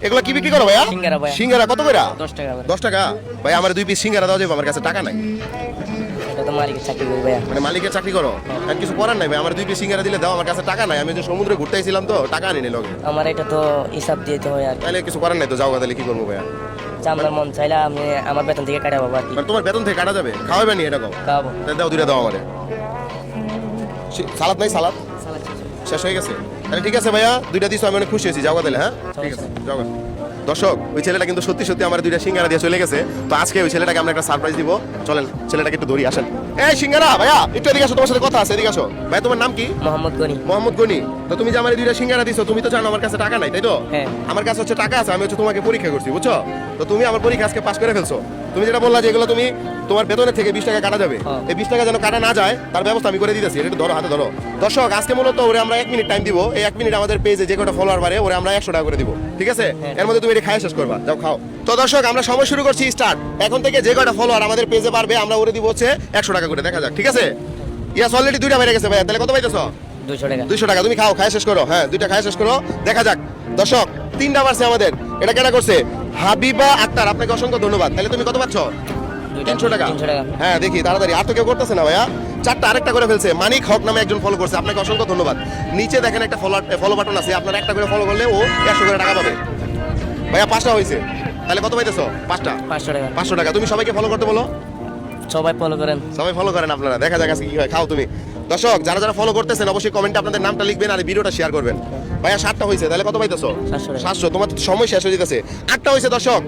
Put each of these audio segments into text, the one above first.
এগুলো কি বিক্রি করো ভাইয়া? সিঙ্গারা ভাইয়া। সিঙ্গারা কত করে? 10 টাকা ভাইয়া। 10 টাকা। ভাই আমার 2 পিস সিঙ্গারা দাও, যাবে আমার কাছে টাকা নাই। এটা তো মালিকের চাকরি করি ভাইয়া। মানে মালিকের চাকরি করো? আর কিছু করার নাই ভাই, আমার 2 পিস সিঙ্গারা দিলে দাও, আমার কাছে টাকা নাই। আমি যে সমুদ্রে ঘুরতে আইছিলাম তো, টাকা আনি নাই লগে। আমার এটা তো হিসাব দিতে হয় আর তাহলে কিছু করার নাই তো, যাও গা, তাহলে কি করবো ভাইয়া? আপনার মন চাইলে আমি আমার বেতন থেকে কাটা পাবো আর কি। মানে তোমার বেতন থেকে কাটা যাবে? খাওয়াবে নি এটা কও? খাওয়াবো। তাহলে দাও, 2টা দাও আমারে। সালাদ নাই? সালাদ শেষ হয়ে গেছে? তাহলে ঠিক আছে ভাইয়া, 2টা দিছো, আমি অনেক খুশি হয়েছি। যাও গা তাহলে। হ্যাঁ ঠিক আছে, যাও গা। দর্শক, ওই ছেলেটা কিন্তু সত্যি সত্যি আমার 2টা সিঙ্গারা দিয়ে চলে গেছে। তো আজকে ওই ছেলেটাকে আমরা একটা সারপ্রাইজ দিব। চলেন ছেলেটাকে একটু ধরি, আসেন। এই সিঙ্গারা ভাইয়া, একটু এদিকে আসো, তোমার সাথে কথা আছে, এদিকে আসো। ভাই তোমার নাম কি? মোহাম্মদ গনি। মোহাম্মদ গনি। তো তুমি যে আমার 2টা সিঙ্গারা দিছো, তুমি তো জানো আমার কাছে টাকা নাই, তাই তো? হ্যাঁ। আমার কাছে হচ্ছে টাকা আছে, আমি হচ্ছে তোমাকে পরীক্ষা করছি, বুঝছো? তো তুমি আমার পরীক্ষা আজকে পাস করে ফেলছো। তুমি যেটা বললা যে এগুলো তুমি তোমার বেতনের থেকে 20 টাকা কাটা যাবে, এই 20 টাকা যেন কাটা না যায় তার ব্যবস্থা আমি করে দিতেছি। এটা একটু ধরো, হাতে ধরো। দর্শক, আজকে মূলত ওরে আমরা 1 মিনিট টাইম দিব। এই 1 মিনিট আমাদের পেজে যে কটা ফলোয়ার বাড়ে ওরে আমরা 100 টাকা করে দিব, ঠিক আছে? এর মধ্যে তুমি এটা খাই শেষ করবা, যাও খাও। তো দর্শক, আমরা সময় শুরু করছি, স্টার্ট। এখন থেকে যে কটা ফলোয়ার আমাদের পেজে বাড়বে আমরা ওরে দিব হচ্ছে 100 টাকা করে, দেখা যাক, ঠিক আছে? ইয়াস, অলরেডি 2টা বেড়ে গেছে ভাইয়া, তাহলে কত পাইতেছো? 200 টাকা। 200 টাকা। তুমি খাও, খাই শেষ করো। হ্যাঁ, 2টা খাই শেষ করো, দেখা যাক। দর্শক, 3টা বাড়ছে আমাদের। এটা কেনা করছে হাবিবা আক্তার, আপনাকে অসংখ্য ধন্যবাদ। তাহলে তুমি কত পাচ্ছ? 300 টাকা। 300 টাকা। হ্যাঁ, দেখি তাড়াতাড়ি, আর তো কেউ করতেছে না ভাইয়া। 4টা আরেকটা করে ফেলছে। মানিক হক নামে একজন ফলো করছে, আপনাকে অসংখ্য ধন্যবাদ। নিচে দেখেন একটা ফলো বাটন আছে, আপনার একটা করে ফলো করলে ও 100 করে টাকা পাবে। ভাইয়া 5টা হয়েছে, তাহলে কত পাইতেছো? 5টা। 500 টাকা। 500 টাকা। তুমি সবাইকে ফলো করতে বলো। সবাই ফলো করেন। সবাই ফলো করেন আপনারা, দেখা যাক আজকে কি হয়। খাও তুমি। দর্শক, যারা যারা ফলো করতেছেন অবশ্যই কমেন্টে আপনাদের নামটা লিখবেন আর ভিডিওটা শেয়ার করবেন। ভাইয়া 7টা হয়েছে, তাহলে কত পাইতেছো? 700 টাকা। 700। তোমার তো সময় শেষ হয়ে যেতেছে। 8টা হয়েছে দর্শক।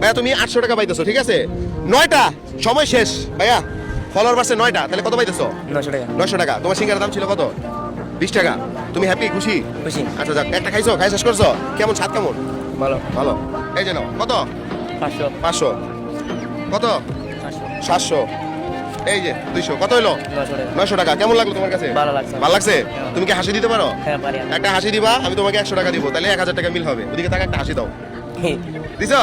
ভাইয়া তুমি 800 টাকা পাইতেছো, ঠিক আছে? 9টা, সময় শেষ। ভাইয়া ফলোয়ার বাড়ছে 9টা, তাহলে কত পাইতেছো? 900 টাকা। 900 টাকা। তোমার সিঙ্গারার দাম ছিল কত? 20 টাকা। তুমি হ্যাপি, খুশি? খুশি। আচ্ছা যাক, একটা খাইছো, খাই শেষ করছো। কেমন স্বাদ, কেমন? ভালো। ভালো। এই যে নাও, কত? 500। 500। কত? 500। 700। এই যে 200। কত হইলো? 900 টাকা। 900 টাকা। কেমন লাগলো তোমার কাছে? ভালো লাগছে। ভালো লাগছে? তুমি কি হাসি দিতে পারো? হ্যাঁ পারি। একটা হাসি দিবা, আমি তোমাকে 100 টাকা দিব, তাহলে 1000 টাকা মিল হবে। ওদিকে তাকে একটা হাসি দাও। দিছো?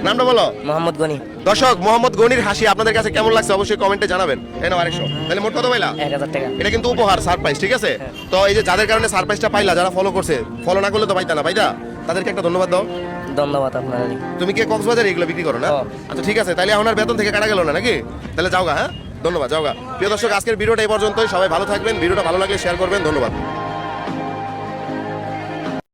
নামটা বলো। মোহাম্মদ গনি। দর্শক, মোহাম্মদ গনির হাসি আপনাদের কাছে কেমন লাগছে অবশ্যই কমেন্টে জানাবেন। এই নাও 100। তাহলে মোট কত পাইলা? 1000 টাকা। এটা কিন্তু উপহার, সারপ্রাইজ, ঠিক আছে? তো এই যে যাদের কারণে সারপ্রাইজটা পাইলা, যারা ফলো করছে, ফলো না করলে তো পাইতা না, পাইতা? তাদেরকে একটা ধন্যবাদ দাও। ধন্যবাদ আপনার। তুমি কি কক্সবাজারে এগুলো বিক্রি করো না? আচ্ছা ঠিক আছে, তাহলে এখন আর বেতন থেকে কাটা গেল না নাকি? তাহলে যাওগা। হ্যাঁ, ধন্যবাদ, যাওগা। প্রিয় দর্শক, আজকের ভিডিওটা এই পর্যন্তই। সবাই ভালো থাকবেন। ভিডিওটা ভালো লাগলে শেয়ার করবেন। ধন্যবাদ।